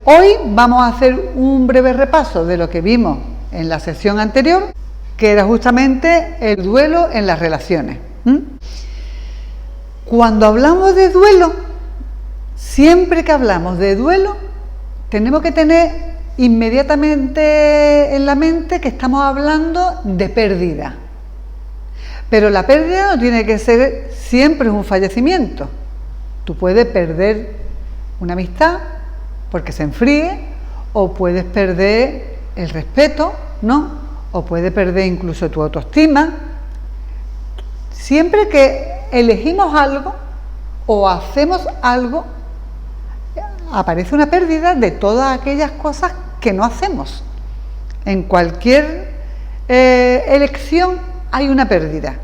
Hoy vamos a hacer un breve repaso de lo que vimos en la sesión anterior, que era justamente el duelo en las relaciones. Cuando hablamos de duelo, siempre que hablamos de duelo, tenemos que tener inmediatamente en la mente que estamos hablando de pérdida. Pero la pérdida no tiene que ser siempre un fallecimiento. Tú puedes perder una amistad porque se enfríe, o puedes perder el respeto, ¿no? O puedes perder incluso tu autoestima. Siempre que elegimos algo o hacemos algo, aparece una pérdida de todas aquellas cosas que no hacemos. En cualquier elección hay una pérdida.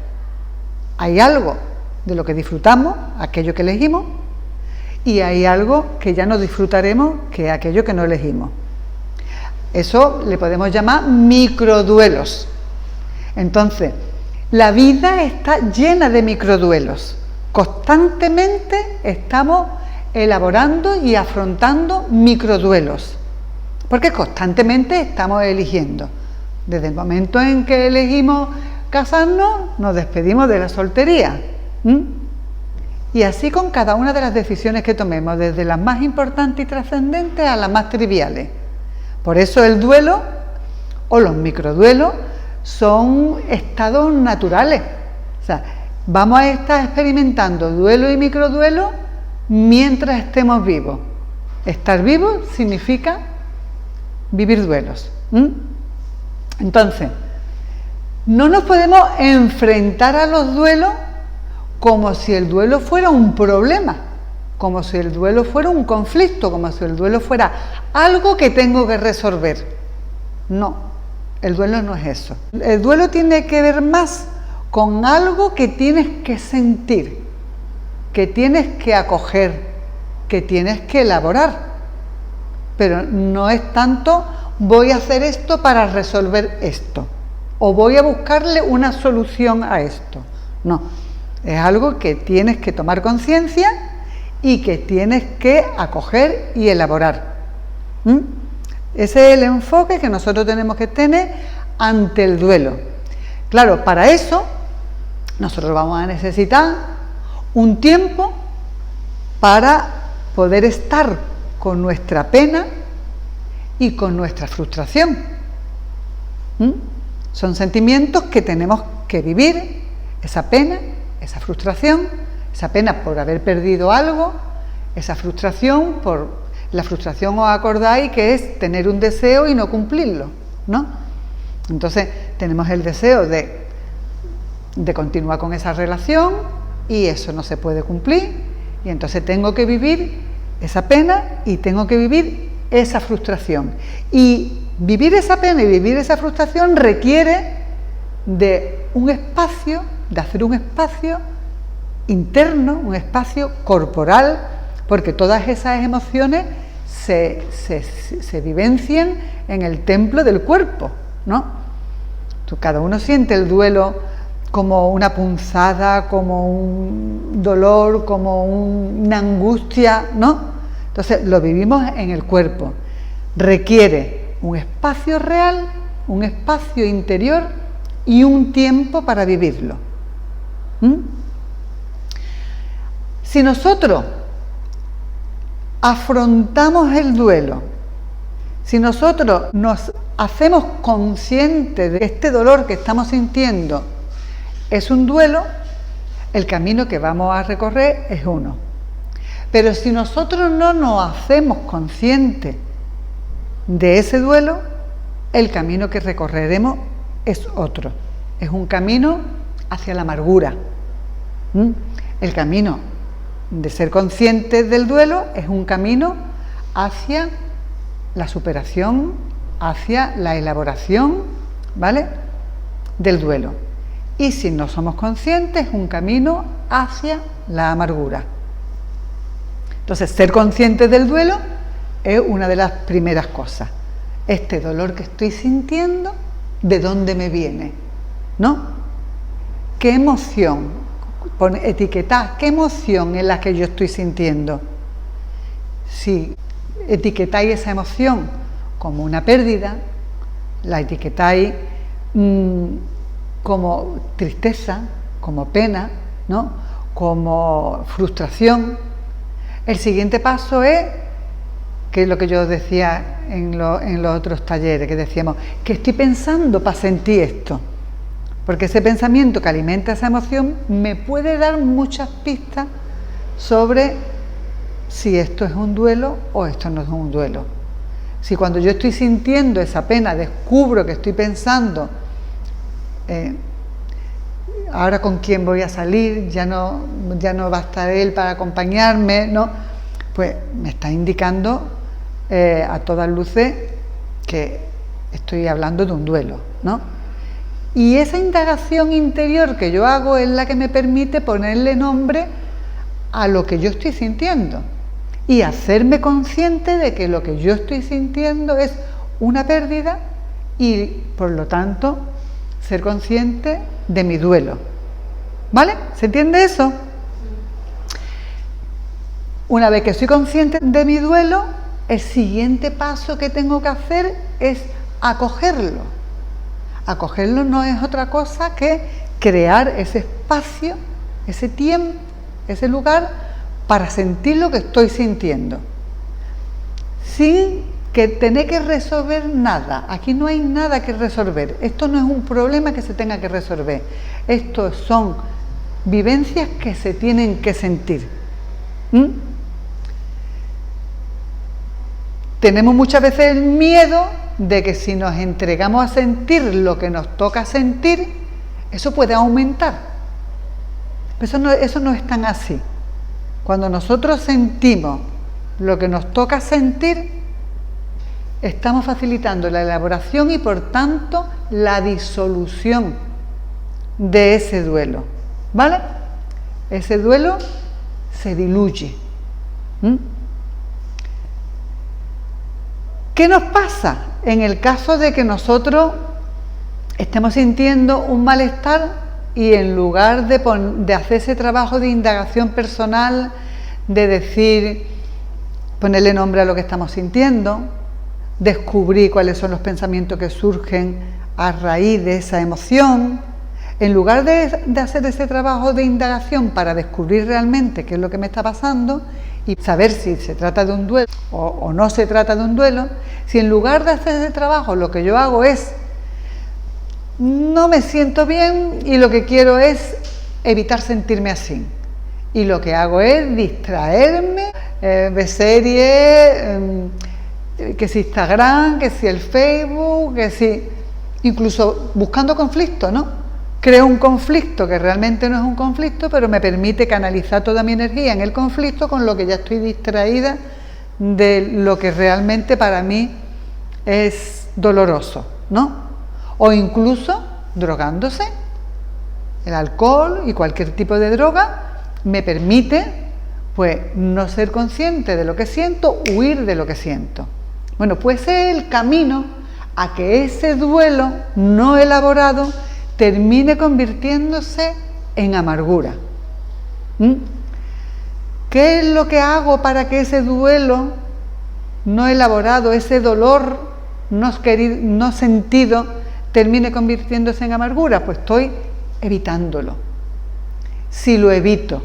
Hay algo de lo que disfrutamos, aquello que elegimos, y hay algo que ya no disfrutaremos, que es aquello que no elegimos. Eso le podemos llamar microduelos. Entonces, la vida está llena de microduelos. Constantemente estamos elaborando y afrontando microduelos, porque constantemente estamos eligiendo. Desde el momento en que elegimos casarnos, nos despedimos de la soltería. Y así con cada una de las decisiones que tomemos, desde las más importantes y trascendentes a las más triviales. Por eso el duelo o los microduelos son estados naturales. O sea, vamos a estar experimentando duelo y microduelo mientras estemos vivos. Estar vivo significa vivir duelos. Entonces, no nos podemos enfrentar a los duelos como si el duelo fuera un problema, como si el duelo fuera un conflicto, como si el duelo fuera algo que tengo que resolver. No, el duelo no es eso. El duelo tiene que ver más con algo que tienes que sentir, que tienes que acoger, que tienes que elaborar. Pero no es tanto voy a hacer esto para resolver esto, o voy a buscarle una solución a esto. No. Es algo que tienes que tomar conciencia y que tienes que acoger y elaborar. Ese es el enfoque que nosotros tenemos que tener ante el duelo. Claro, para eso nosotros vamos a necesitar un tiempo para poder estar con nuestra pena y con nuestra frustración. Son sentimientos que tenemos que vivir, esa pena, esa frustración, esa pena por haber perdido algo, esa frustración por... La frustración, os acordáis que es tener un deseo y no cumplirlo, ¿no? Entonces tenemos el deseo de continuar con esa relación y eso no se puede cumplir, y entonces tengo que vivir esa pena y tengo que vivir esa frustración. Y vivir esa pena y vivir esa frustración requiere de un espacio, de hacer un espacio interno, un espacio corporal, porque todas esas emociones se vivencian en el templo del cuerpo, ¿no? Cada uno siente el duelo como una punzada, como un dolor, como una angustia, ¿no? Entonces lo vivimos en el cuerpo. Requiere un espacio real, un espacio interior y un tiempo para vivirlo. Si nosotros afrontamos el duelo, si nosotros nos hacemos conscientes de este dolor que estamos sintiendo es un duelo, el camino que vamos a recorrer es uno. Pero si nosotros no nos hacemos conscientes de ese duelo, el camino que recorreremos es otro. Es un camino hacia la amargura. El camino de ser conscientes del duelo es un camino hacia la superación, hacia la elaboración, ¿vale?, del duelo. Y si no somos conscientes, es un camino hacia la amargura. Entonces, ser conscientes del duelo es una de las primeras cosas. Este dolor que estoy sintiendo, ¿de dónde me viene? ¿No? ¿Qué emoción? Etiquetar, ¿qué emoción es la que yo estoy sintiendo? Si etiquetáis esa emoción como una pérdida, la etiquetáis como tristeza, como pena, ¿no?, como frustración. El siguiente paso es, que es lo que yo decía en los otros talleres, que decíamos, ¿qué estoy pensando para sentir esto? Porque ese pensamiento que alimenta esa emoción me puede dar muchas pistas sobre si esto es un duelo o esto no es un duelo. Si cuando yo estoy sintiendo esa pena descubro que estoy pensando ahora con quién voy a salir, ya no va a estar él para acompañarme, ¿no?, pues me está indicando a todas luces que estoy hablando de un duelo, ¿no? Y esa indagación interior que yo hago es la que me permite ponerle nombre a lo que yo estoy sintiendo y hacerme consciente de que lo que yo estoy sintiendo es una pérdida y, por lo tanto, ser consciente de mi duelo. ¿Vale? ¿Se entiende eso? Una vez que soy consciente de mi duelo, el siguiente paso que tengo que hacer es acogerlo. Acogerlo no es otra cosa que crear ese espacio, ese tiempo, ese lugar para sentir lo que estoy sintiendo. Sin que tener que resolver nada. Aquí no hay nada que resolver. Esto no es un problema que se tenga que resolver. Estos son vivencias que se tienen que sentir. Tenemos muchas veces el miedo de que si nos entregamos a sentir lo que nos toca sentir, eso puede aumentar. Pero eso no es tan así. Cuando nosotros sentimos lo que nos toca sentir, estamos facilitando la elaboración y, por tanto, la disolución de ese duelo. ¿Vale? Ese duelo se diluye. ¿Qué nos pasa en el caso de que nosotros estemos sintiendo un malestar y en lugar de hacer ese trabajo de indagación personal, de decir, ponerle nombre a lo que estamos sintiendo, descubrir cuáles son los pensamientos que surgen a raíz de esa emoción, en lugar de hacer ese trabajo de indagación para descubrir realmente qué es lo que me está pasando y saber si se trata de un duelo o no se trata de un duelo, si en lugar de hacer ese trabajo lo que yo hago es no me siento bien y lo que quiero es evitar sentirme así, y lo que hago es distraerme, ver series, que si Instagram, que si el Facebook, que si incluso buscando conflicto, ¿no? Creo un conflicto que realmente no es un conflicto, pero me permite canalizar toda mi energía en el conflicto, con lo que ya estoy distraída de lo que realmente para mí es doloroso, ¿no? O incluso drogándose. El alcohol y cualquier tipo de droga me permite, pues, no ser consciente de lo que siento, huir de lo que siento. Bueno, pues es el camino a que ese duelo no elaborado termine convirtiéndose en amargura. ¿Qué es lo que hago para que ese duelo no elaborado, ese dolor no sentido, termine convirtiéndose en amargura? Pues estoy evitándolo. Si lo evito,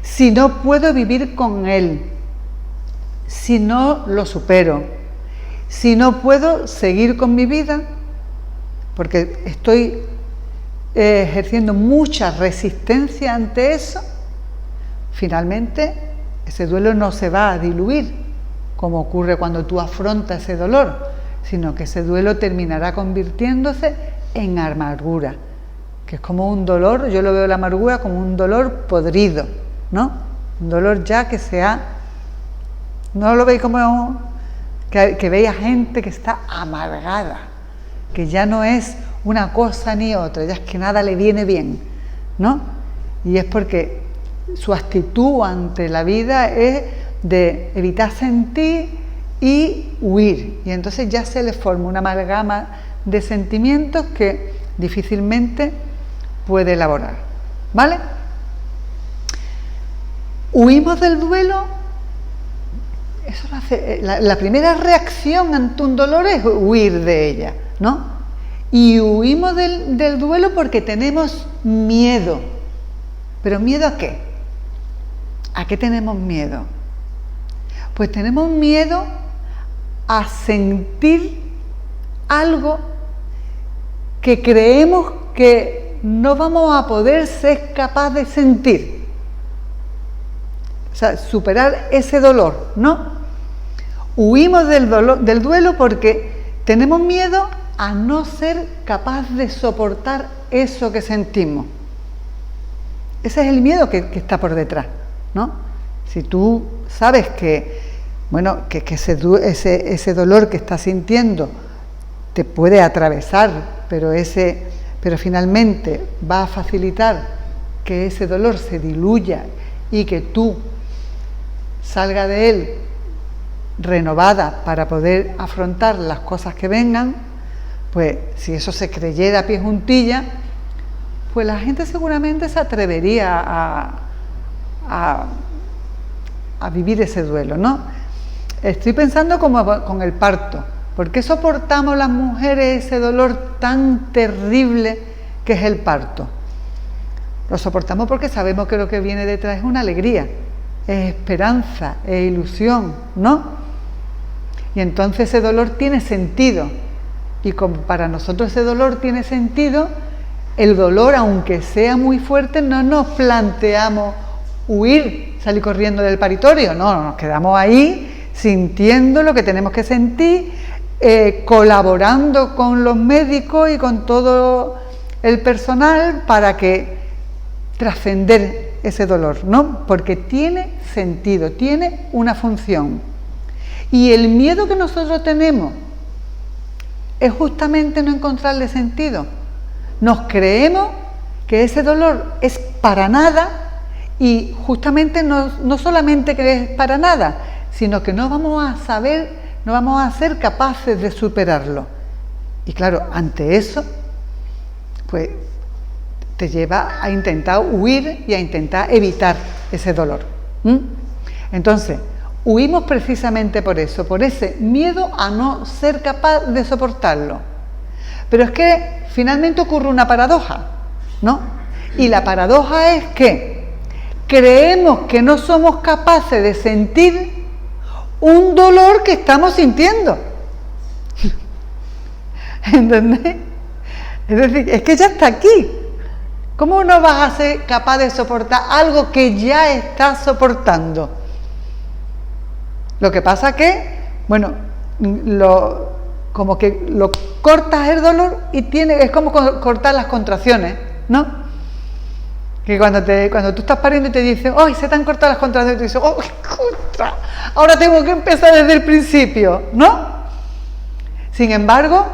si no puedo vivir con él, si no lo supero, si no puedo seguir con mi vida, porque estoy ejerciendo mucha resistencia ante eso, finalmente ese duelo no se va a diluir, como ocurre cuando tú afrontas ese dolor, sino que ese duelo terminará convirtiéndose en amargura, que es como un dolor. Yo lo veo la amargura como un dolor podrido, ¿no? Un dolor ya que se ha... ¿No lo veis como que veis a gente que está amargada, que ya no es una cosa ni otra, ya es que nada le viene bien, ¿no? Y es porque su actitud ante la vida es de evitar sentir y huir, y entonces ya se le forma una amalgama de sentimientos que difícilmente puede elaborar, ¿vale? Huimos del duelo eso lo hace, la primera reacción ante un dolor es huir de ella, ¿no? Y huimos del duelo porque tenemos miedo. ¿Pero miedo a qué? ¿A qué tenemos miedo? Pues tenemos miedo a sentir algo que creemos que no vamos a poder ser capaz de sentir. O sea, superar ese dolor, ¿no? Huimos del duelo porque tenemos miedo a no ser capaz de soportar eso que sentimos. Ese es el miedo que está por detrás, ¿no? Si tú sabes que, bueno, que ese dolor que estás sintiendo te puede atravesar, pero finalmente va a facilitar que ese dolor se diluya y que tú salga de él renovada para poder afrontar las cosas que vengan, pues si eso se creyera a pie juntilla, pues la gente seguramente se atrevería a vivir ese duelo, ¿no? Estoy pensando como con el parto. ¿Por qué soportamos las mujeres ese dolor tan terrible que es el parto? Lo soportamos porque sabemos que lo que viene detrás es una alegría, es esperanza, es ilusión, ¿no? Y entonces ese dolor tiene sentido. Y como para nosotros ese dolor tiene sentido, el dolor, aunque sea muy fuerte, no nos planteamos huir, salir corriendo del paritorio, no, nos quedamos ahí sintiendo lo que tenemos que sentir, colaborando con los médicos y con todo el personal para que trascender ese dolor, ¿no? Porque tiene sentido, tiene una función. Y el miedo que nosotros tenemos es justamente no encontrarle sentido. Nos creemos que ese dolor es para nada y justamente no solamente que es para nada, sino que no vamos a ser capaces de superarlo. Y claro, ante eso, pues te lleva a intentar huir y a intentar evitar ese dolor. Entonces, huimos precisamente por eso, por ese miedo a no ser capaz de soportarlo. Pero es que finalmente ocurre una paradoja, ¿no? Y la paradoja es que creemos que no somos capaces de sentir un dolor que estamos sintiendo. ¿Entendés? Es decir, es que ya está aquí. ¿Cómo no vas a ser capaz de soportar algo que ya estás soportando? Lo que pasa que, bueno, como que lo cortas el dolor y es como cortar las contracciones, ¿no? Que cuando tú estás pariendo y te dicen, ¡ay, se te han cortado las contracciones! Y tú dices, ¡oh, contra! Ahora tengo que empezar desde el principio, ¿no? Sin embargo,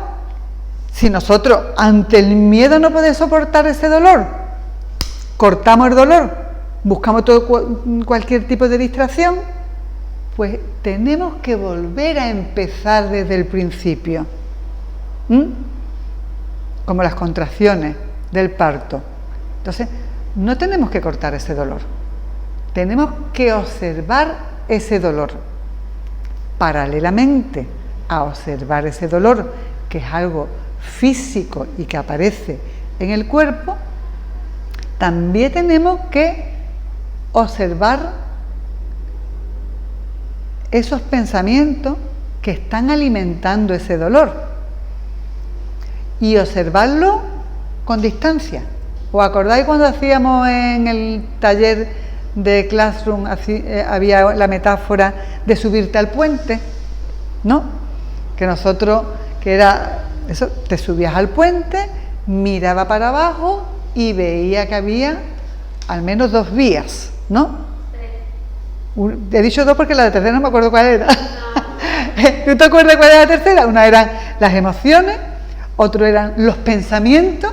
si nosotros ante el miedo no podemos soportar ese dolor, cortamos el dolor, buscamos cualquier tipo de distracción, pues tenemos que volver a empezar desde el principio. Como las contracciones del parto. Entonces, no tenemos que cortar ese dolor. Tenemos que observar ese dolor. Paralelamente a observar ese dolor, que es algo físico y que aparece en el cuerpo, también tenemos que observar esos pensamientos que están alimentando ese dolor y observarlo con distancia. ¿Os acordáis cuando hacíamos en el taller de Classroom, había la metáfora de subirte al puente, ¿no? Que nosotros, que era eso, te subías al puente, miraba para abajo y veía que había al menos 2 vías, ¿no? He dicho 2 porque la de tercera no me acuerdo cuál era. ¿Tú te acuerdas cuál era la tercera? Una eran las emociones, otro eran los pensamientos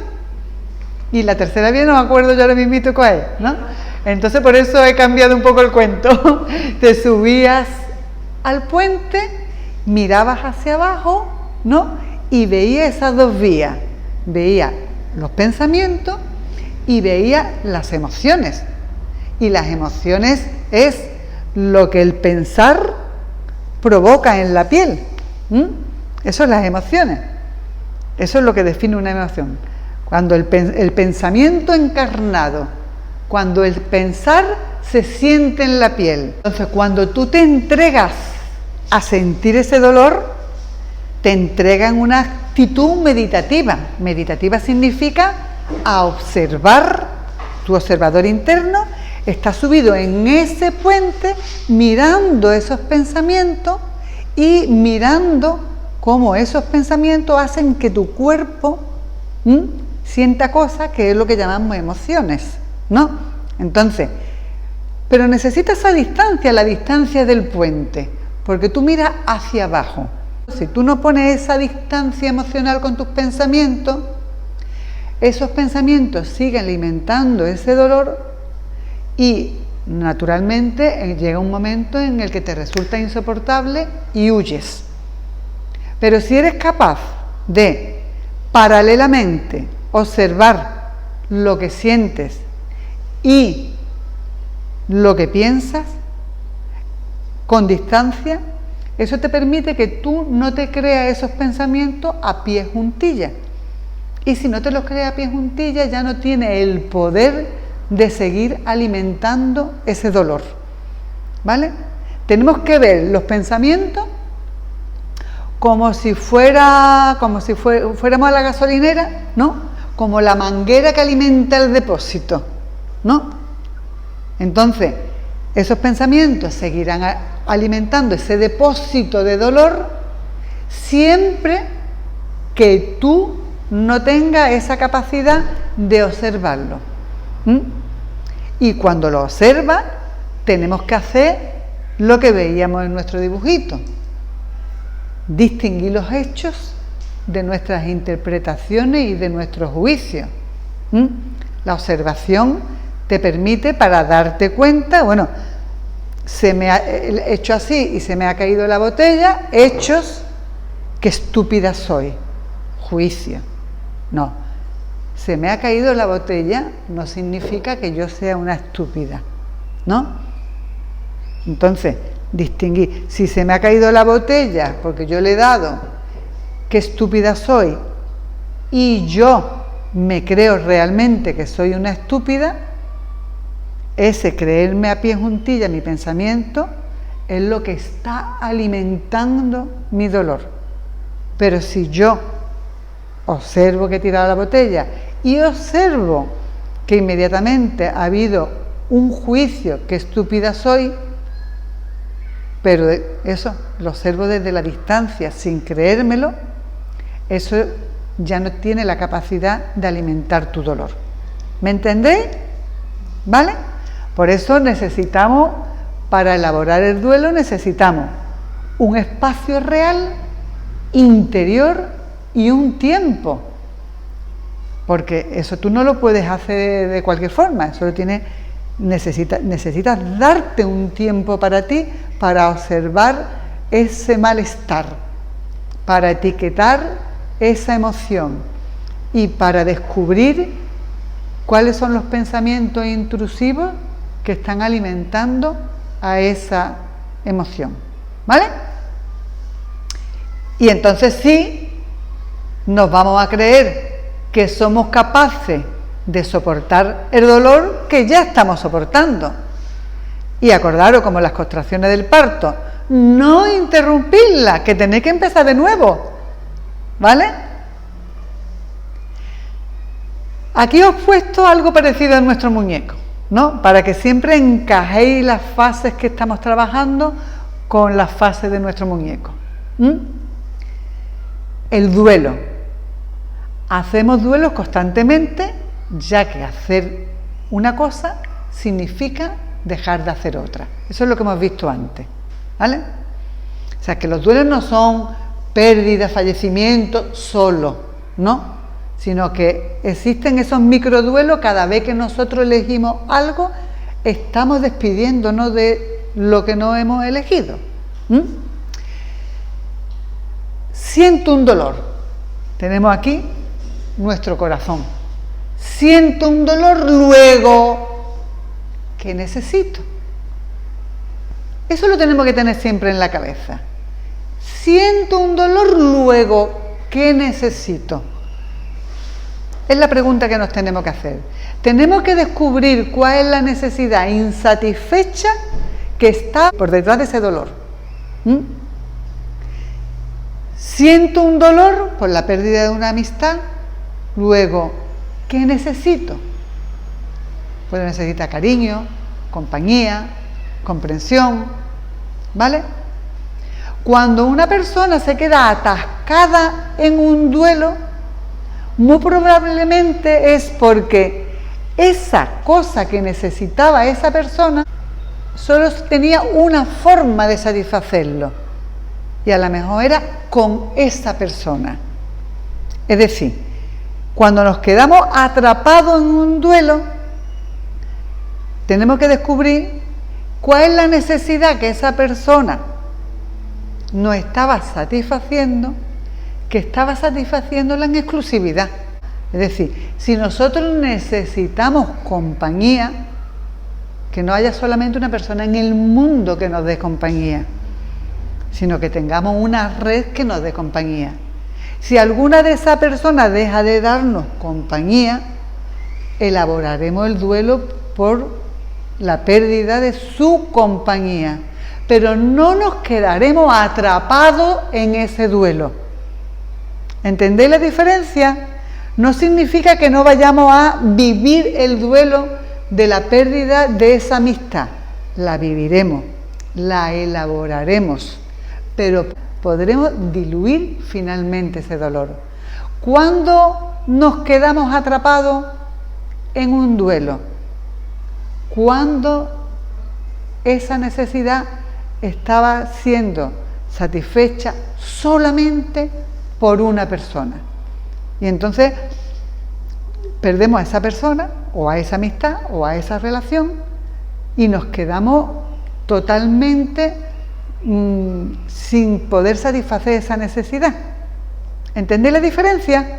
y la tercera vía no me acuerdo yo ahora mismo cuál es, ¿no? Entonces por eso he cambiado un poco el cuento. Te subías al puente, mirabas hacia abajo, ¿no? Y veías esas 2 vías. Veía los pensamientos y veía las emociones. Y las emociones es lo que el pensar provoca en la piel. Eso es las emociones. Eso es lo que define una emoción. Cuando el pensamiento encarnado, cuando el pensar se siente en la piel. Entonces, cuando tú te entregas a sentir ese dolor, te entrega en una actitud meditativa. Meditativa significa a observar, tu observador interno está subido en ese puente mirando esos pensamientos y mirando cómo esos pensamientos hacen que tu cuerpo sienta cosas, que es lo que llamamos emociones, ¿no? Entonces, pero necesitas esa distancia, la distancia del puente, porque tú miras hacia abajo. Si tú no pones esa distancia emocional con tus pensamientos, esos pensamientos siguen alimentando ese dolor y naturalmente llega un momento en el que te resulta insoportable y huyes. Pero si eres capaz de paralelamente observar lo que sientes y lo que piensas con distancia, eso te permite que tú no te creas esos pensamientos a pie juntillas. Y si no te los creas a pie juntillas, ya no tiene el poder de seguir alimentando ese dolor. ¿Vale? Tenemos que ver los pensamientos como si fuéramos a la gasolinera, ¿no? Como la manguera que alimenta el depósito, ¿no? Entonces, esos pensamientos seguirán alimentando ese depósito de dolor siempre que tú no tengas esa capacidad de observarlo. Y cuando lo observas, tenemos que hacer lo que veíamos en nuestro dibujito: distinguir los hechos de nuestras interpretaciones y de nuestros juicios. La observación te permite, para darte cuenta, bueno, se me ha hecho así y se me ha caído la botella, hechos, qué estúpida soy, juicio. No, se me ha caído la botella no significa que yo sea una estúpida, ¿no? Entonces, distinguir, si se me ha caído la botella porque yo le he dado, qué estúpida soy, y yo me creo realmente que soy una estúpida, ese creerme a pie juntilla mi pensamiento es lo que está alimentando mi dolor. Pero si yo observo que he tirado la botella y observo que inmediatamente ha habido un juicio, qué estúpida soy, pero eso lo observo desde la distancia sin creérmelo, eso ya no tiene la capacidad de alimentar tu dolor. ¿Me entendéis? ¿Vale? Por eso necesitamos, para elaborar el duelo, necesitamos un espacio real, interior y un tiempo. Porque eso tú no lo puedes hacer de cualquier forma, eso lo necesitas darte un tiempo para ti, para observar ese malestar, para etiquetar esa emoción y para descubrir cuáles son los pensamientos intrusivos que están alimentando a esa emoción. ¿Vale? Y entonces sí, nos vamos a creer que somos capaces de soportar el dolor que ya estamos soportando. Y acordaros, como las contracciones del parto, no interrumpirlas, que tenéis que empezar de nuevo. ¿Vale? Aquí os he puesto algo parecido a nuestro muñeco, ¿no? Para que siempre encajéis las fases que estamos trabajando con las fases de nuestro muñeco. El duelo. Hacemos duelos constantemente, ya que hacer una cosa significa dejar de hacer otra. Eso es lo que hemos visto antes, ¿vale? O sea, que los duelos no son pérdidas, fallecimientos solo, ¿no? Sino que existen esos microduelos. Cada vez que nosotros elegimos algo, estamos despidiéndonos de lo que no hemos elegido. Siento un dolor. Tenemos aquí nuestro corazón. Siento un dolor, luego, ¿qué necesito? Eso lo tenemos que tener siempre en la cabeza. siento un dolor, luego, ¿qué necesito? Es la pregunta que nos tenemos que hacer. Tenemos que descubrir cuál es la necesidad insatisfecha que está por detrás de ese dolor. Siento un dolor por la pérdida de una amistad, luego, ¿qué necesito? Pues necesita cariño, compañía, comprensión, ¿vale? Cuando una persona se queda atascada en un duelo, muy probablemente es porque esa cosa que necesitaba esa persona solo tenía una forma de satisfacerlo, y a lo mejor era con esa persona. Es decir, cuando nos quedamos atrapados en un duelo, tenemos que descubrir cuál es la necesidad que esa persona nos estaba satisfaciendo, que estaba satisfaciéndola en exclusividad. Es decir, si nosotros necesitamos compañía, que no haya solamente una persona en el mundo que nos dé compañía, sino que tengamos una red que nos dé compañía. Si alguna de esas personas deja de darnos compañía, elaboraremos el duelo por la pérdida de su compañía, pero no nos quedaremos atrapados en ese duelo. ¿Entendéis la diferencia? No significa que no vayamos a vivir el duelo de la pérdida de esa amistad. La viviremos, la elaboraremos, pero podremos diluir finalmente ese dolor. ¿Cuándo nos quedamos atrapados en un duelo? Cuando esa necesidad estaba siendo satisfecha solamente por una persona. Y entonces perdemos a esa persona, o a esa amistad, o a esa relación, y nos quedamos totalmente sin poder satisfacer esa necesidad. ¿Entendéis la diferencia?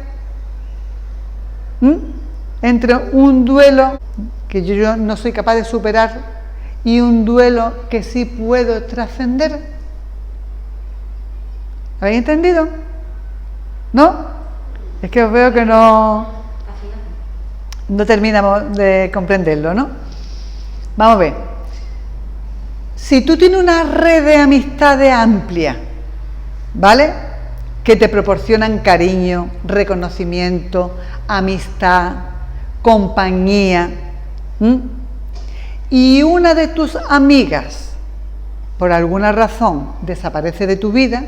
Entre un duelo que yo no soy capaz de superar y un duelo que sí puedo trascender. ¿Habéis entendido? ¿No? Es que os veo que no terminamos de comprenderlo, ¿no? Vamos a ver. Si tú tienes una red de amistades amplia, ¿vale?, que te proporcionan cariño, reconocimiento, amistad, compañía, y una de tus amigas, por alguna razón, desaparece de tu vida,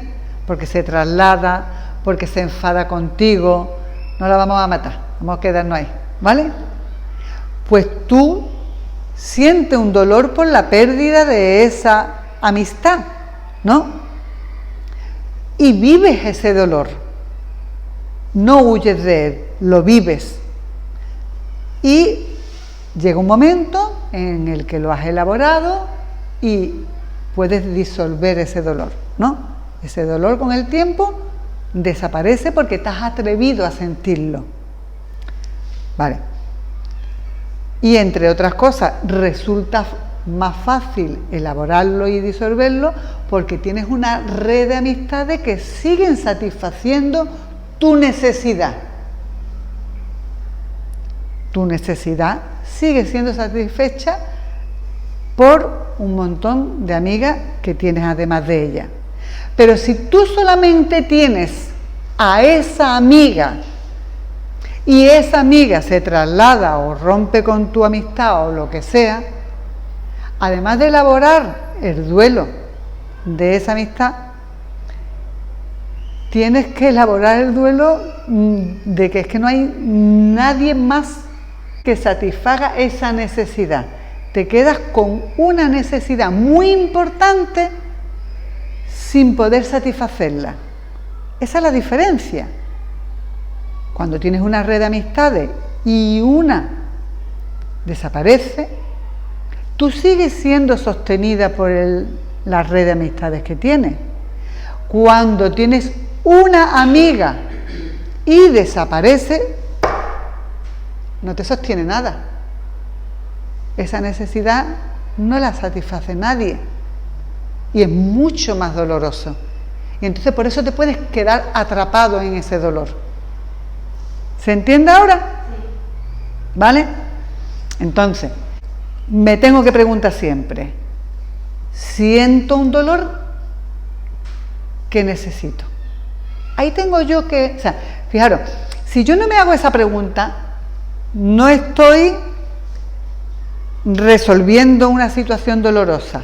porque se traslada, porque se enfada contigo, no la vamos a matar, vamos a quedarnos ahí, ¿vale? Pues tú sientes un dolor por la pérdida de esa amistad, ¿no? Y vives ese dolor, no huyes de él, lo vives. Y llega un momento en el que lo has elaborado y puedes disolver ese dolor, ¿no? Ese dolor con el tiempo desaparece porque te has atrevido a sentirlo. Vale. Y entre otras cosas, resulta más fácil elaborarlo y disolverlo porque tienes una red de amistades que siguen satisfaciendo tu necesidad. Tu necesidad sigue siendo satisfecha por un montón de amigas que tienes además de ella. Pero si tú solamente tienes a esa amiga y esa amiga se traslada o rompe con tu amistad o lo que sea, además de elaborar el duelo de esa amistad, tienes que elaborar el duelo de que es que no hay nadie más que satisfaga esa necesidad. Te quedas con una necesidad muy importante sin poder satisfacerla. Esa es la diferencia. Cuando tienes una red de amistades y una desaparece, tú sigues siendo sostenida por la red de amistades que tienes. Cuando tienes una amiga y desaparece, no te sostiene nada. Esa necesidad no la satisface nadie y es mucho más doloroso. Y entonces por eso te puedes quedar atrapado en ese dolor. ¿Se entiende ahora? Sí. ¿Vale? Entonces, me tengo que preguntar siempre, ¿siento un dolor? ¿Qué necesito? Ahí tengo yo que, o sea, fijaros, si yo no me hago esa pregunta, no estoy resolviendo una situación dolorosa,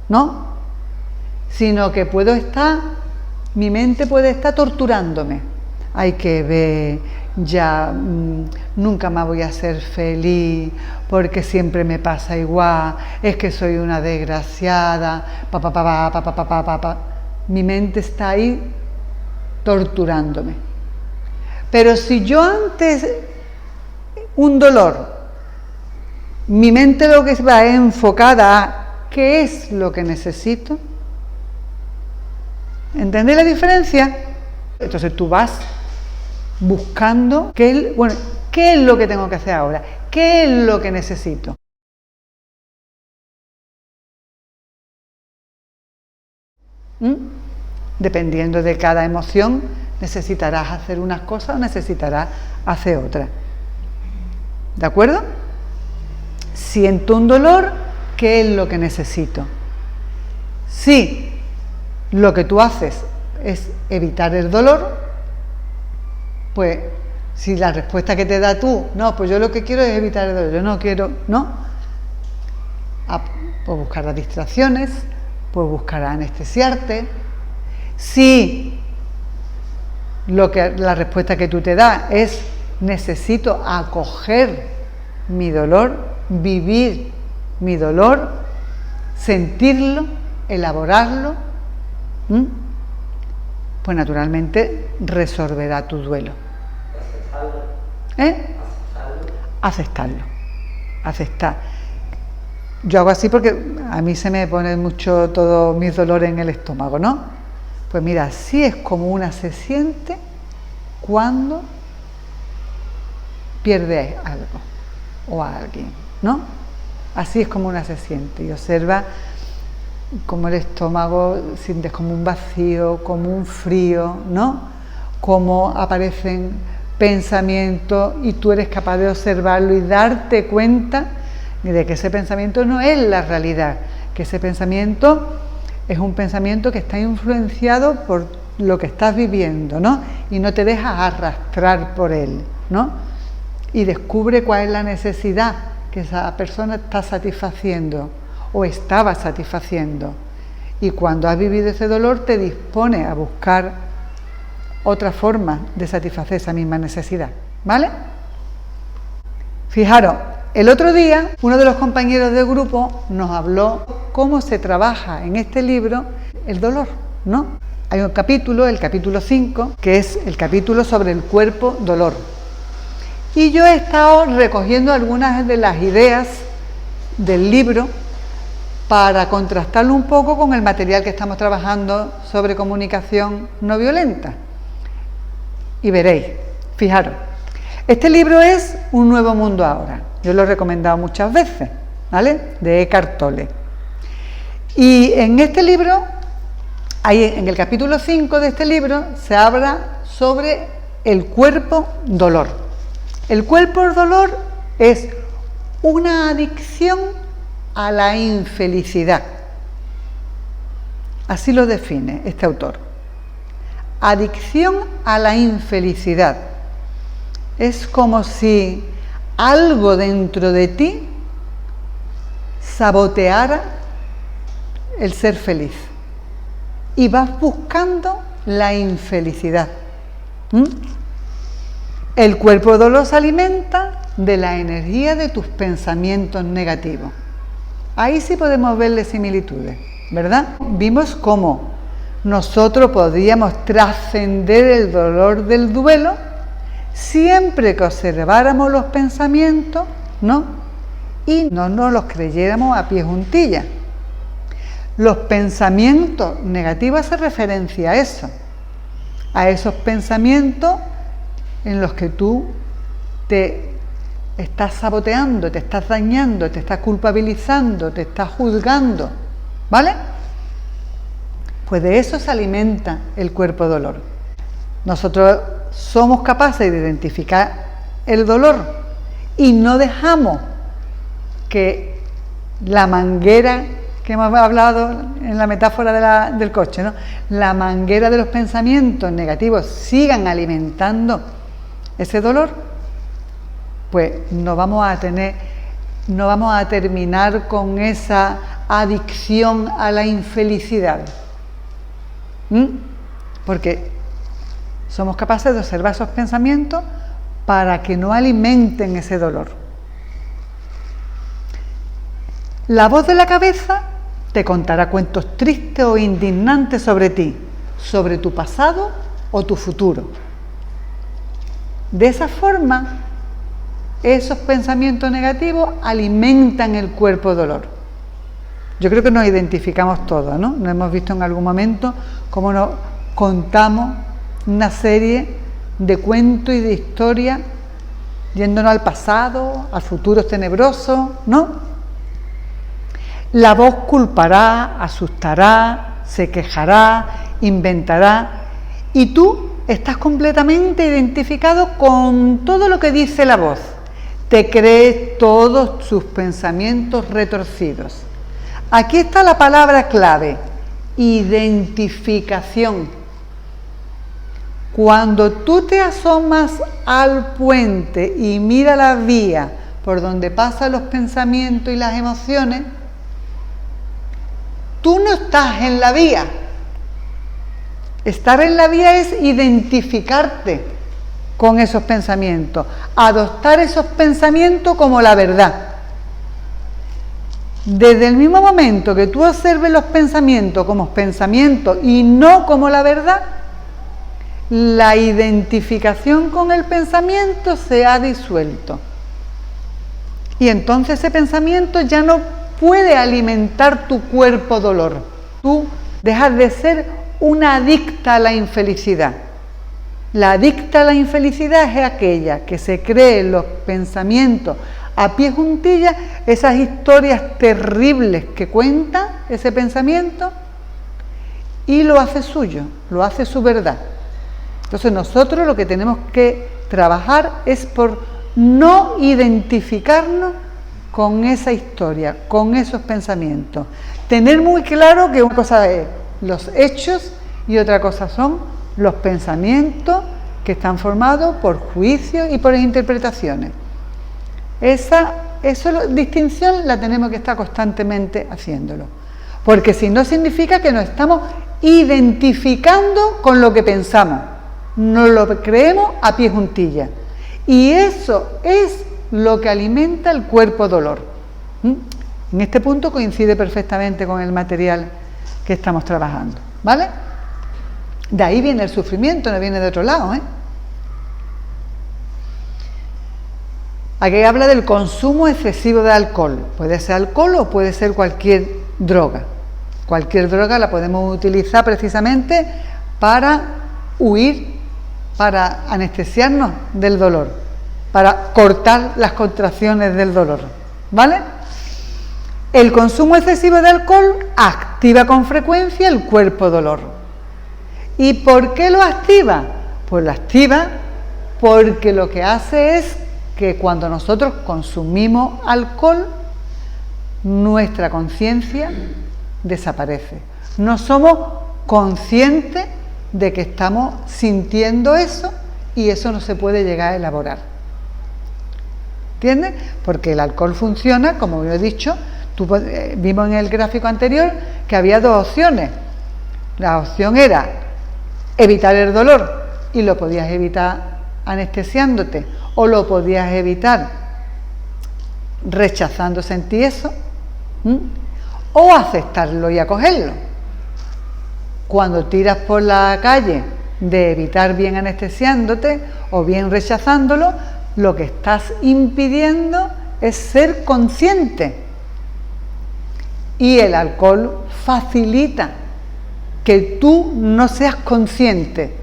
¿no? Sino que mi mente puede estar torturándome. Hay que ver, ya nunca más voy a ser feliz, porque siempre me pasa igual, es que soy una desgraciada, Mi mente está ahí torturándome. Pero si yo antes un dolor, mi mente lo que va es enfocada a ¿qué es lo que necesito? ¿Entendéis la diferencia? Entonces tú vas buscando qué es lo que tengo que hacer ahora, qué es lo que necesito. Dependiendo de cada emoción, necesitarás hacer unas cosas o necesitarás hacer otras. ¿De acuerdo? Siento un dolor, ¿qué es lo que necesito? Si lo que tú haces es evitar el dolor, pues si la respuesta que te da tú, no, pues yo lo que quiero es evitar el dolor, yo no quiero, ¿no? Pues buscar las distracciones, pues buscar anestesiarte. Si la respuesta que tú te das es necesito acoger mi dolor, vivir mi dolor, sentirlo, elaborarlo, pues naturalmente resolverá tu duelo. Aceptar. Yo hago así porque a mí se me pone mucho todos mis dolores en el estómago, ¿no? Pues mira, así es como una se siente cuando pierde algo o a alguien, ¿no? Así es como una se siente y observa como el estómago sientes como un vacío, como un frío, ¿no? Cómo aparecen pensamientos y tú eres capaz de observarlo y darte cuenta de que ese pensamiento no es la realidad, que ese pensamiento es un pensamiento que está influenciado por lo que estás viviendo, ¿no? Y no te dejas arrastrar por él, ¿no? Y descubre cuál es la necesidad que esa persona está satisfaciendo o estaba satisfaciendo. Y cuando has vivido ese dolor te dispone a buscar otra forma de satisfacer esa misma necesidad, ¿vale? Fijaros, el otro día uno de los compañeros del grupo nos habló cómo se trabaja en este libro el dolor, ¿no? Hay un capítulo, el capítulo 5, que es el capítulo sobre el cuerpo dolor. Y yo he estado recogiendo algunas de las ideas del libro para contrastarlo un poco con el material que estamos trabajando sobre comunicación no violenta. Y veréis, fijaros, este libro es Un nuevo mundo ahora. Yo lo he recomendado muchas veces, ¿vale? De Eckhart Tolle. Y en este libro, en el capítulo 5 de este libro, se habla sobre el cuerpo dolor. El cuerpo dolor es una adicción a la infelicidad. Así lo define este autor. Adicción a la infelicidad. Es como si algo dentro de ti saboteara el ser feliz y vas buscando la infelicidad. El cuerpo dolor se alimenta de la energía de tus pensamientos negativos. Ahí sí podemos verle similitudes, ¿verdad? Vimos cómo nosotros podríamos trascender el dolor del duelo siempre que observáramos los pensamientos, ¿no? Y no nos los creyéramos a pie juntillas. Los pensamientos negativos hacen referencia a esos pensamientos en los que tú te estás saboteando, te estás dañando, te estás culpabilizando, te estás juzgando, ¿vale? Pues de eso se alimenta el cuerpo dolor. Nosotros somos capaces de identificar el dolor y no dejamos que la manguera que hemos hablado en la metáfora del coche, ¿no? La manguera de los pensamientos negativos sigan alimentando ese dolor, pues no vamos a terminar con esa adicción a la infelicidad. Porque somos capaces de observar esos pensamientos para que no alimenten ese dolor. La voz de la cabeza te contará cuentos tristes o indignantes sobre ti, sobre tu pasado o tu futuro. De esa forma, esos pensamientos negativos alimentan el cuerpo dolor. Yo creo que nos identificamos todos, ¿no? Nos hemos visto en algún momento cómo nos contamos una serie de cuentos y de historias yéndonos al pasado, al futuro tenebroso, ¿no? La voz culpará, asustará, se quejará, inventará, y tú estás completamente identificado con todo lo que dice la voz. Te crees todos sus pensamientos retorcidos. Aquí está la palabra clave: identificación. Cuando tú te asomas al puente y mira la vía por donde pasan los pensamientos y las emociones, tú no estás en la vía. Estar en la vía es identificarte con esos pensamientos, adoptar esos pensamientos como la verdad. Desde el mismo momento que tú observes los pensamientos como pensamientos y no como la verdad, la identificación con el pensamiento se ha disuelto. Y entonces ese pensamiento ya no puede alimentar tu cuerpo dolor. Tú dejas de ser una adicta a la infelicidad. La adicta a la infelicidad es aquella que se cree los pensamientos a pie juntillas, esas historias terribles que cuenta ese pensamiento, y lo hace suyo, lo hace su verdad. Entonces nosotros lo que tenemos que trabajar es por no identificarnos con esa historia, con esos pensamientos. Tener muy claro que una cosa es los hechos y otra cosa son los pensamientos que están formados por juicios y por interpretaciones. Esa distinción la tenemos que estar constantemente haciéndolo, porque si no significa que nos estamos identificando con lo que pensamos, nos lo creemos a pie juntillas, y eso es lo que alimenta el cuerpo dolor. En este punto coincide perfectamente con el material que estamos trabajando, ¿vale? De ahí viene el sufrimiento, no viene de otro lado, ¿eh? Aquí habla del consumo excesivo de alcohol. Puede ser alcohol o puede ser cualquier droga. Cualquier droga la podemos utilizar precisamente para huir, para anestesiarnos del dolor, para cortar las contracciones del dolor, ¿vale? El consumo excesivo de alcohol activa con frecuencia el cuerpo dolor. ¿Y por qué lo activa? Pues lo activa porque lo que hace es que cuando nosotros consumimos alcohol, nuestra conciencia desaparece. No somos conscientes de que estamos sintiendo eso, y eso no se puede llegar a elaborar. ¿Entiendes? Porque el alcohol funciona, como he dicho, vimos en el gráfico anterior que había dos opciones. La opción era evitar el dolor, y lo podías evitar anestesiándote, o lo podías evitar rechazando sentir eso, o aceptarlo y acogerlo. Cuando tiras por la calle de evitar bien anestesiándote o bien rechazándolo, lo que estás impidiendo es ser consciente, y el alcohol facilita que tú no seas consciente,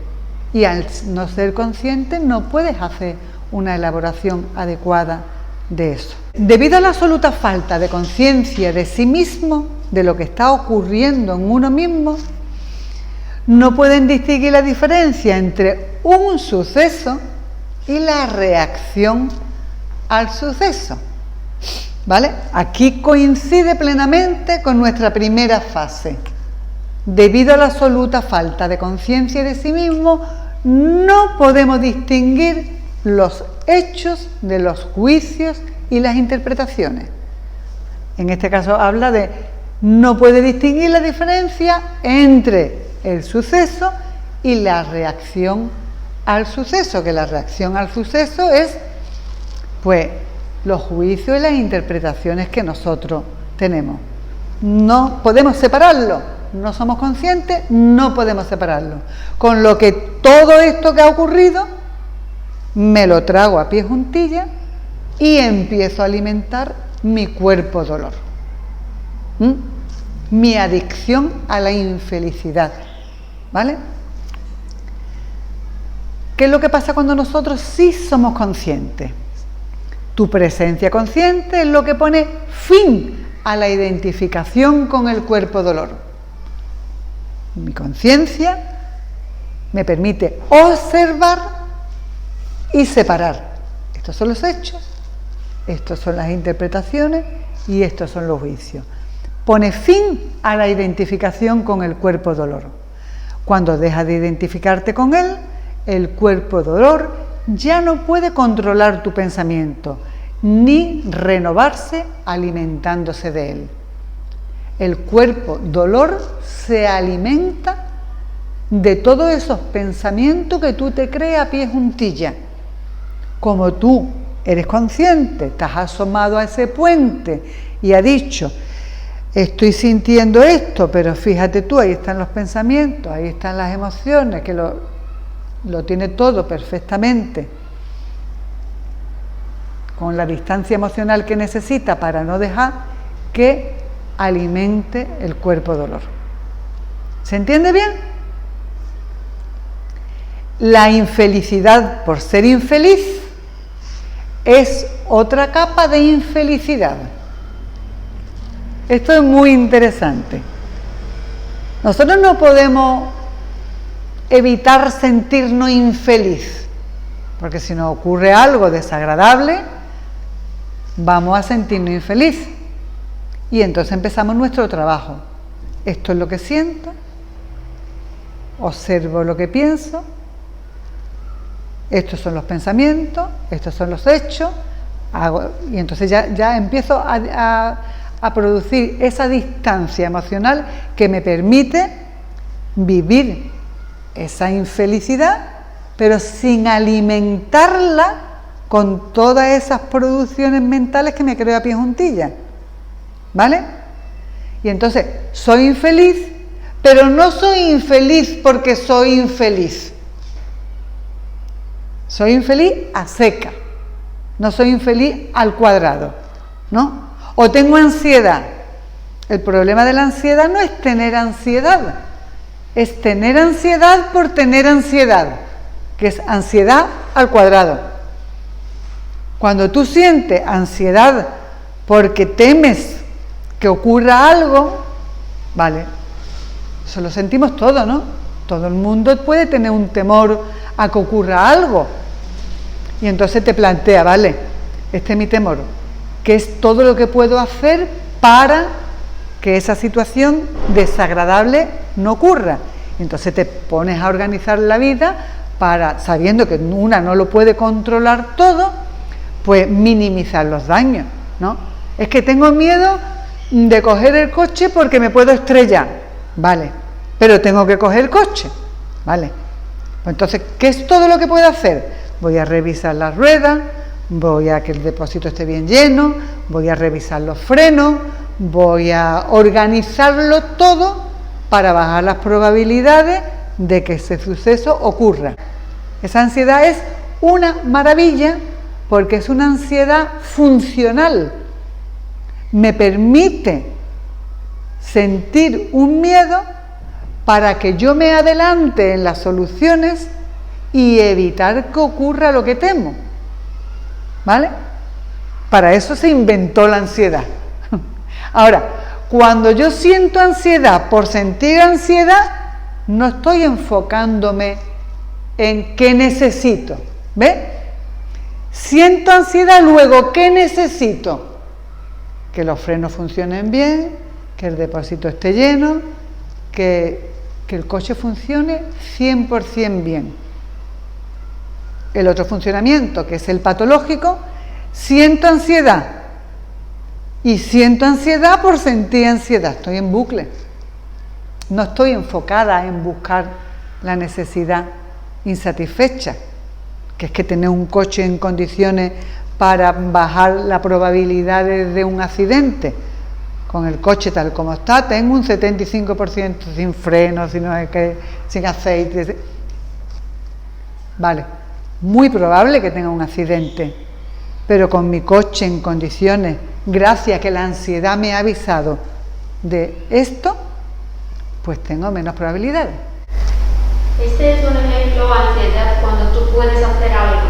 y al no ser consciente no puedes hacer una elaboración adecuada de eso. Debido a la absoluta falta de conciencia de sí mismo, de lo que está ocurriendo en uno mismo, no pueden distinguir la diferencia entre un suceso y la reacción al suceso. ¿Vale? Aquí coincide plenamente con nuestra primera fase. Debido a la absoluta falta de conciencia de sí mismo, no podemos distinguir los hechos de los juicios y las interpretaciones. En este caso habla de no puede distinguir la diferencia entre el suceso y la reacción al suceso, que la reacción al suceso es pues los juicios y las interpretaciones que nosotros tenemos. No podemos separarlo, no somos conscientes, no podemos separarlo. Con lo que todo esto que ha ocurrido me lo trago a pie juntillas y empiezo a alimentar mi cuerpo dolor. Mi adicción a la infelicidad. ¿Vale? ¿Qué es lo que pasa cuando nosotros sí somos conscientes? Tu presencia consciente es lo que pone fin a la identificación con el cuerpo dolor. Mi conciencia me permite observar y separar. Estos son los hechos, estos son las interpretaciones y estos son los juicios. Pone fin a la identificación con el cuerpo dolor. Cuando dejas de identificarte con él, el cuerpo dolor ya no puede controlar tu pensamiento, ni renovarse alimentándose de él. El cuerpo dolor se alimenta de todos esos pensamientos que tú te creas a pie juntilla. Como tú eres consciente, te has asomado a ese puente y has dicho, estoy sintiendo esto, pero fíjate tú, ahí están los pensamientos, ahí están las emociones, que lo tiene todo perfectamente, con la distancia emocional que necesita para no dejar que alimente el cuerpo dolor. ¿Se entiende bien? La infelicidad por ser infeliz es otra capa de infelicidad. Esto es muy interesante. Nosotros no podemos evitar sentirnos infeliz, porque si nos ocurre algo desagradable, vamos a sentirnos infeliz. Y entonces empezamos nuestro trabajo. Esto es lo que siento, observo lo que pienso, estos son los pensamientos, estos son los hechos, y entonces ya empiezo a producir esa distancia emocional que me permite vivir esa infelicidad, pero sin alimentarla con todas esas producciones mentales que me creo a pie juntillas. ¿Vale? Y entonces, soy infeliz, pero no soy infeliz porque soy infeliz. Soy infeliz a seca, no soy infeliz al cuadrado, ¿no? O tengo ansiedad. El problema de la ansiedad no es tener ansiedad, es tener ansiedad por tener ansiedad, que es ansiedad al cuadrado. Cuando tú sientes ansiedad porque temes que ocurra algo, vale, eso lo sentimos todo, ¿no? Todo el mundo puede tener un temor a que ocurra algo. Y entonces te plantea, vale, este es mi temor, ¿qué es todo lo que puedo hacer para que esa situación desagradable no ocurra? Y entonces te pones a organizar la vida para, sabiendo que una no lo puede controlar todo, pues minimizar los daños, ¿no? Es que tengo miedo de coger el coche porque me puedo estrellar, vale, pero tengo que coger el coche, vale. Pues entonces, ¿qué es todo lo que puedo hacer? Voy a revisar las ruedas, voy a que el depósito esté bien lleno, voy a revisar los frenos, voy a organizarlo todo para bajar las probabilidades de que ese suceso ocurra. Esa ansiedad es una maravilla porque es una ansiedad funcional. Me permite sentir un miedo para que yo me adelante en las soluciones y evitar que ocurra lo que temo. ¿Vale? Para eso se inventó la ansiedad. Ahora, cuando yo siento ansiedad por sentir ansiedad, no estoy enfocándome en qué necesito. ¿Ves? Siento ansiedad, luego, ¿qué necesito? Que los frenos funcionen bien, que el depósito esté lleno, que el coche funcione 100% bien. El otro funcionamiento, que es el patológico, siento ansiedad. Y siento ansiedad por sentir ansiedad, estoy en bucle. No estoy enfocada en buscar la necesidad insatisfecha, que es que tener un coche en condiciones para bajar la probabilidad de un accidente. Con el coche tal como está, tengo un 75% sin frenos, sin aceite. Vale, muy probable que tenga un accidente, pero con mi coche en condiciones, gracias a que la ansiedad me ha avisado de esto, pues tengo menos probabilidades. Este es un ejemplo, ansiedad, cuando tú puedes hacer algo,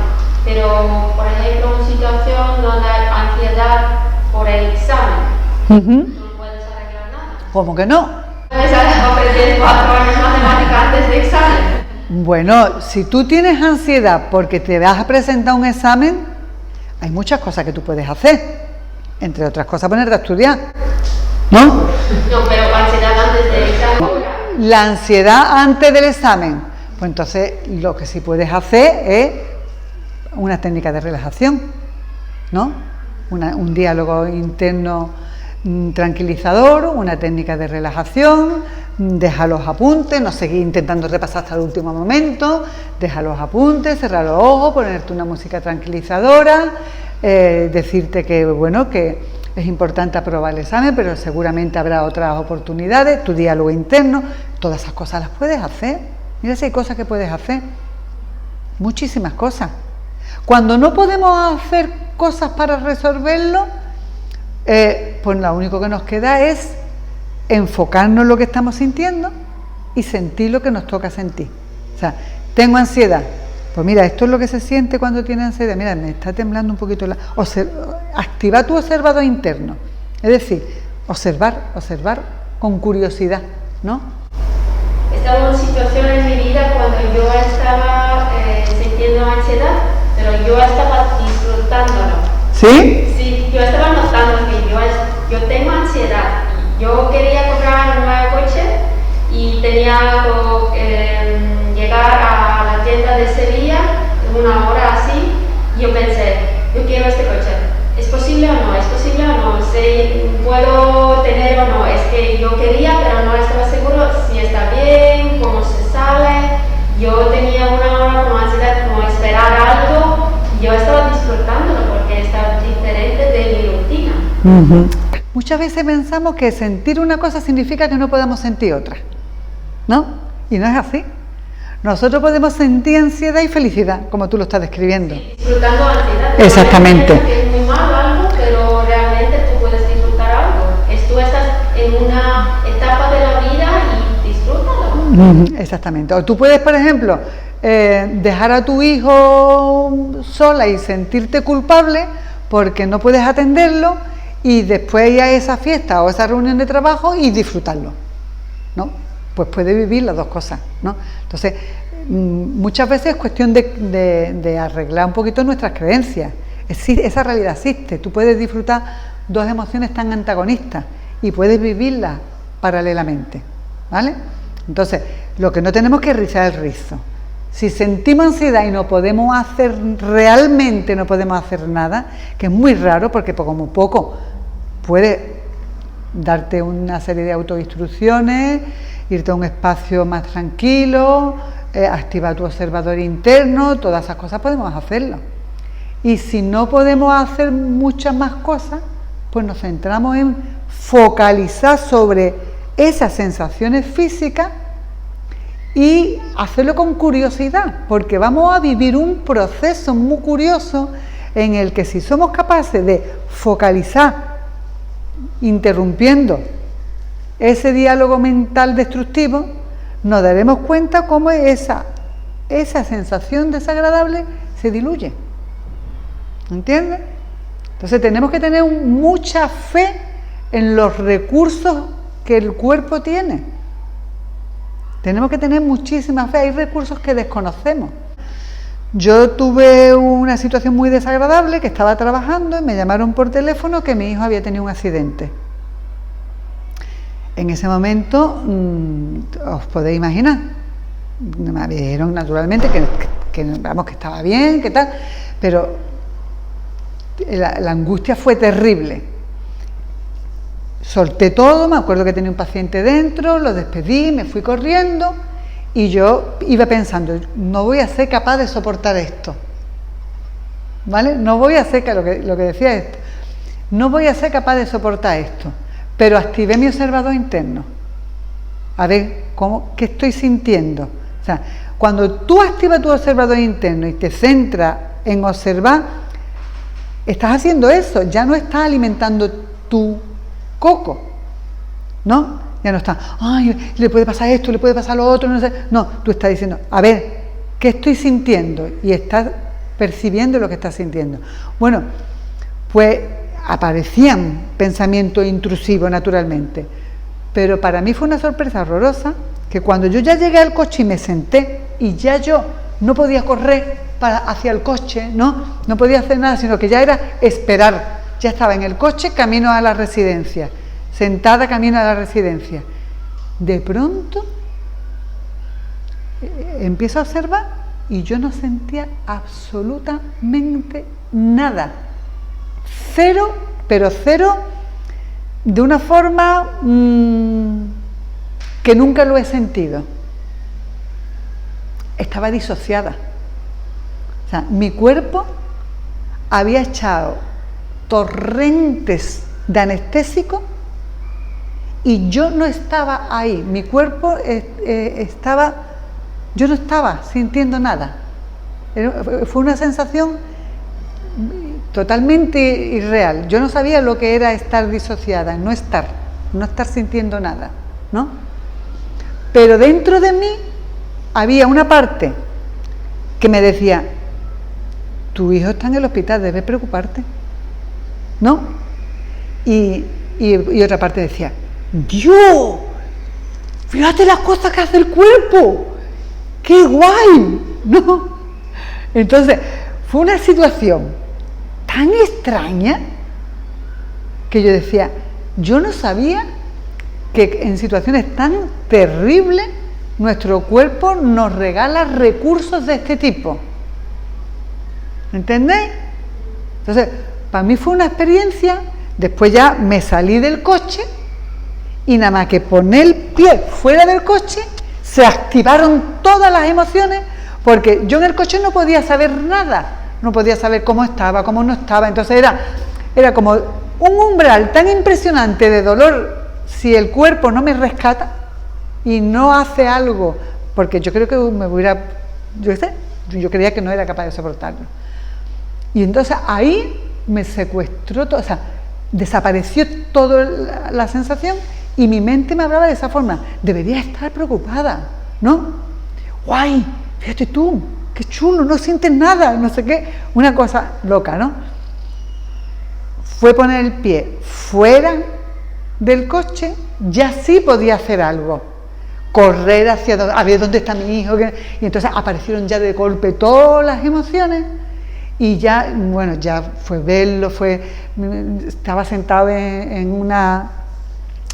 pero por ejemplo una situación donde hay ansiedad por el examen, tú no puedes arreglar nada. ¿Cómo que no? Puedes aprender 4 años matemáticas antes del examen. Bueno, si tú tienes ansiedad porque te vas a presentar un examen, hay muchas cosas que tú puedes hacer, entre otras cosas ponerte a estudiar, ¿no? No, pero ansiedad antes del examen. La ansiedad antes del examen, pues entonces lo que sí puedes hacer es una técnica de relajación, ¿no? Un diálogo interno tranquilizador, una técnica de relajación, deja los apuntes, no seguir intentando repasar hasta el último momento, deja los apuntes, cerrar los ojos, ponerte una música tranquilizadora, decirte que, bueno, que es importante aprobar el examen, pero seguramente habrá otras oportunidades, tu diálogo interno, todas esas cosas las puedes hacer. Mira si hay cosas que puedes hacer, muchísimas cosas. Cuando no podemos hacer cosas para resolverlo, pues lo único que nos queda es enfocarnos en lo que estamos sintiendo y sentir lo que nos toca sentir. O sea, tengo ansiedad. Pues mira, esto es lo que se siente cuando tiene ansiedad. Mira, me está temblando un poquito activa tu observador interno. Es decir, observar con curiosidad, ¿no? Estaba en una situación en mi vida cuando yo estaba sintiendo ansiedad, pero yo estaba disfrutándolo. ¿Sí? Sí, yo estaba notando que yo tengo ansiedad. Yo quería comprar un nuevo coche y tenía que llegar a la tienda de Sevilla en una hora así. Y yo pensé, yo quiero este coche. ¿Es posible o no? ¿Es posible o no? ¿Puedo tener o no? Es que yo quería, pero no estaba seguro si está bien, cómo se sale. Yo tenía una hora con ansiedad, como esperar algo. Y yo estaba disfrutándolo porque estaba diferente de mi rutina. Muchas veces pensamos que sentir una cosa significa que no podemos sentir otra, ¿no? Y no es así. Nosotros podemos sentir ansiedad y felicidad, como tú lo estás describiendo. Sí, disfrutando ansiedad. Exactamente. Que es muy malo algo, pero realmente tú puedes disfrutar algo. Tú estás en una etapa de la vida y disfrútalo. Exactamente. O tú puedes, por ejemplo, dejar a tu hijo sola y sentirte culpable porque no puedes atenderlo y después ir a esa fiesta o esa reunión de trabajo y disfrutarlo, ¿no? Pues puede vivir las dos cosas, ¿no? Entonces, muchas veces es cuestión de arreglar un poquito nuestras creencias. Esa realidad existe. Tú puedes disfrutar dos emociones tan antagonistas y puedes vivirlas paralelamente, ¿vale? Entonces, lo que no tenemos que es rizar el rizo. Si sentimos ansiedad y no podemos hacer, realmente no podemos hacer nada, que es muy raro porque como poco puede darte una serie de autoinstrucciones, irte a un espacio más tranquilo, activar tu observador interno, todas esas cosas podemos hacerlo. Y si no podemos hacer muchas más cosas, pues nos centramos en focalizar sobre esas sensaciones físicas y hacerlo con curiosidad, porque vamos a vivir un proceso muy curioso en el que si somos capaces de focalizar, interrumpiendo ese diálogo mental destructivo, nos daremos cuenta cómo esa sensación desagradable se diluye. ¿Entiendes? Entonces tenemos que tener mucha fe en los recursos que el cuerpo tiene. Tenemos que tener muchísima fe, hay recursos que desconocemos. Yo tuve una situación muy desagradable, que estaba trabajando y me llamaron por teléfono que mi hijo había tenido un accidente. En ese momento, os podéis imaginar, me dijeron naturalmente que estaba bien, que tal, pero la angustia fue terrible. Solté todo, me acuerdo que tenía un paciente dentro, lo despedí, me fui corriendo y yo iba pensando, no voy a ser capaz de soportar esto, ¿vale? No voy a ser, lo que decía esto, no voy a ser capaz de soportar esto, pero activé mi observador interno, a ver, ¿qué estoy sintiendo? O sea, cuando tú activas tu observador interno y te centras en observar, estás haciendo eso, ya no estás alimentando tu coco, ¿no? Ya no está, ay, le puede pasar esto, le puede pasar lo otro, no sé. No, tú estás diciendo, a ver, ¿qué estoy sintiendo? Y estás percibiendo lo que estás sintiendo. Bueno, pues aparecían pensamientos intrusivos naturalmente, pero para mí fue una sorpresa horrorosa que cuando yo ya llegué al coche y me senté y ya yo no podía correr hacia el coche, no podía hacer nada, sino que ya era esperar. Ya estaba en el coche camino a la residencia, sentada camino a la residencia. De pronto empiezo a observar y yo no sentía absolutamente nada. Cero, pero cero, de una forma que nunca lo he sentido. Estaba disociada. O sea, mi cuerpo había echado torrentes de anestésico y yo no estaba ahí, mi cuerpo yo no estaba sintiendo nada. Fue una sensación totalmente irreal. Yo no sabía lo que era estar disociada, no estar sintiendo nada, ¿no? Pero dentro de mí había una parte que me decía, tu hijo está en el hospital, debes preocuparte, ¿no? Y otra parte decía, Dios, fíjate las cosas que hace el cuerpo, qué guay, ¿no? Entonces, fue una situación tan extraña que yo decía, yo no sabía que en situaciones tan terribles nuestro cuerpo nos regala recursos de este tipo. ¿Entendéis? Entonces, para mí fue una experiencia. Después ya me salí del coche y nada más que poner el pie fuera del coche se activaron todas las emociones, porque yo en el coche no podía saber nada, no podía saber cómo estaba, cómo no estaba. Entonces era como un umbral tan impresionante de dolor si el cuerpo no me rescata y no hace algo, porque yo creo que yo creía que no era capaz de soportarlo. Y entonces ahí me secuestró todo, o sea, desapareció toda la sensación y mi mente me hablaba de esa forma, debería estar preocupada, ¿no? ¡Guay! Fíjate tú, qué chulo, no sientes nada, no sé qué, una cosa loca, ¿no? Fue poner el pie fuera del coche, ya sí podía hacer algo, correr a ver dónde está mi hijo, y entonces aparecieron ya de golpe todas las emociones. Y ya, bueno, ya fue verlo, estaba sentado en una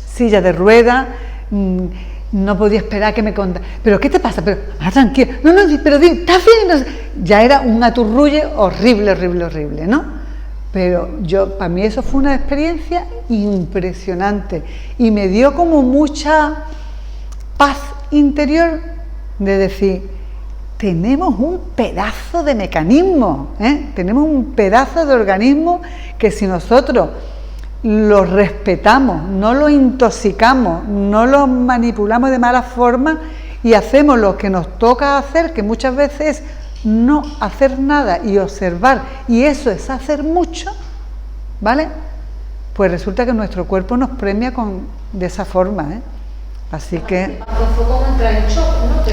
silla de ruedas, no podía esperar que me contara. ¿Pero qué te pasa? Pero, tranquilo, no, pero ¿estás bien? Ya era un aturrulle horrible, horrible, horrible, ¿no? Pero para mí eso fue una experiencia impresionante y me dio como mucha paz interior de decir, tenemos un pedazo de mecanismo, tenemos un pedazo de organismo que si nosotros lo respetamos, no lo intoxicamos, no lo manipulamos de mala forma y hacemos lo que nos toca hacer, que muchas veces es no hacer nada y observar, y eso es hacer mucho, ¿vale? Pues resulta que nuestro cuerpo nos premia de esa forma, Así que... Fue como entrar en shock, ¿no?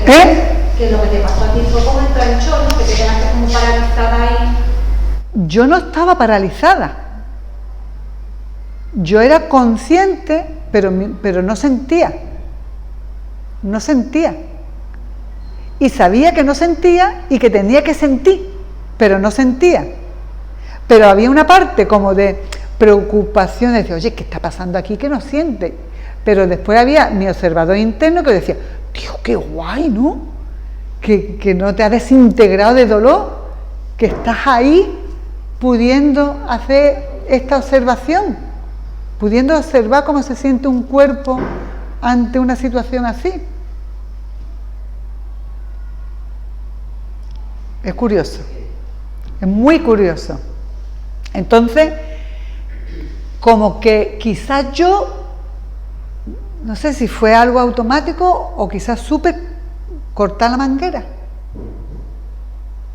Que lo que te pasó a ti fue como entrar en shock, ¿no? Que te quedaste como paralizada ahí. Yo no estaba paralizada. Yo era consciente, pero no sentía. no sentía. Y sabía que no sentía y que tenía que sentir, pero no sentía. Pero había una parte como de preocupación, de decir, oye, ¿qué está pasando aquí que no siente? Pero después había mi observador interno que decía, tío, qué guay, ¿no? Que no te has desintegrado de dolor, que estás ahí pudiendo hacer esta observación, pudiendo observar cómo se siente un cuerpo ante una situación así. Es curioso, es muy curioso. Entonces, como que quizás yo, no sé si fue algo automático o quizás supe cortar la manguera,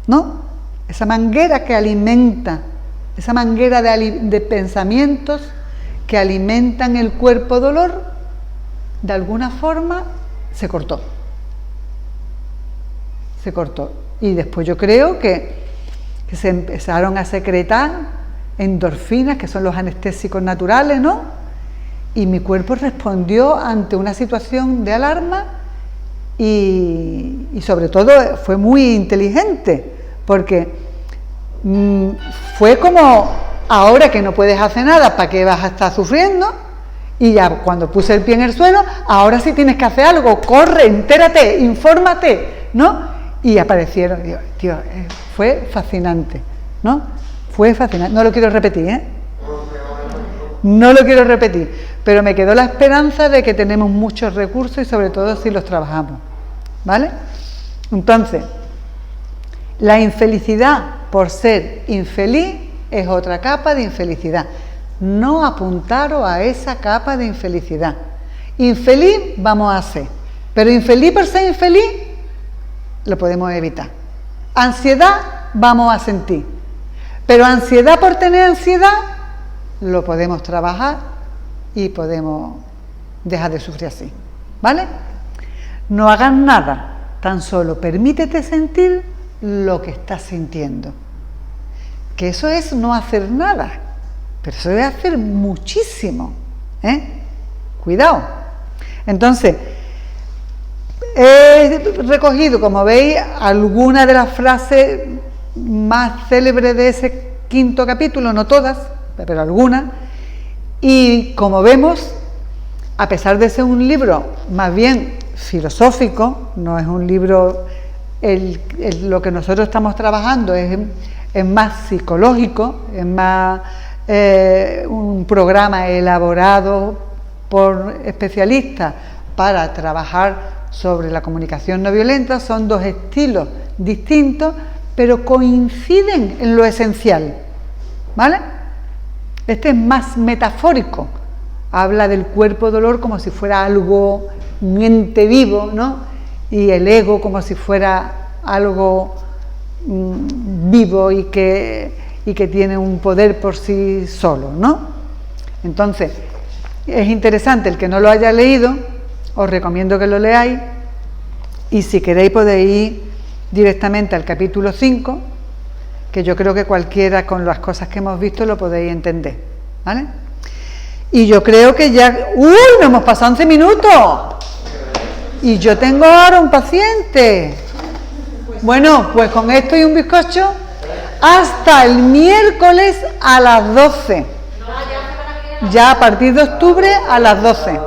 ¿no? Esa manguera que alimenta, esa manguera de pensamientos que alimentan el cuerpo dolor, de alguna forma se cortó. Se cortó. Y después yo creo que se empezaron a secretar endorfinas, que son los anestésicos naturales, ¿no? Y mi cuerpo respondió ante una situación de alarma y sobre todo fue muy inteligente, porque fue como, ahora que no puedes hacer nada, ¿para qué vas a estar sufriendo? Y ya cuando puse el pie en el suelo, ahora sí tienes que hacer algo, corre, entérate, infórmate, ¿no? Y aparecieron, digo, tío, fue fascinante, ¿no? Fue fascinante, no lo quiero repetir, ¿eh? No lo quiero repetir, pero me quedó la esperanza de que tenemos muchos recursos y sobre todo si los trabajamos, ¿vale? Entonces, la infelicidad por ser infeliz es otra capa de infelicidad. No apuntaros a esa capa de infelicidad. Infeliz vamos a ser, pero infeliz por ser infeliz lo podemos evitar. Ansiedad vamos a sentir, pero ansiedad por tener ansiedad lo podemos trabajar y podemos dejar de sufrir así, ¿vale? No hagas nada, tan solo permítete sentir lo que estás sintiendo. Que eso es no hacer nada, pero eso es hacer muchísimo, ¿eh? Cuidado. Entonces, he recogido, como veis, algunas de las frases más célebres de ese 5º capítulo, no todas, pero algunas, y como vemos, a pesar de ser un libro más bien filosófico, no es un libro, lo que nosotros estamos trabajando es más psicológico, es más un programa elaborado por especialistas para trabajar sobre la comunicación no violenta. Son dos estilos distintos, pero coinciden en lo esencial, ¿vale? Este es más metafórico, habla del cuerpo dolor como si fuera algo, un ente vivo, ¿no? Y el ego como si fuera algo vivo y que tiene un poder por sí solo, ¿no? Entonces, es interesante, el que no lo haya leído, os recomiendo que lo leáis, y si queréis podéis ir directamente al capítulo 5, que yo creo que cualquiera con las cosas que hemos visto lo podéis entender, ¿vale? Y yo creo que ya... ¡Uy! ¡Nos hemos pasado 11 minutos! Y yo tengo ahora un paciente. Bueno, pues con esto y un bizcocho, hasta el miércoles a las 12. Ya a partir de octubre a las 12.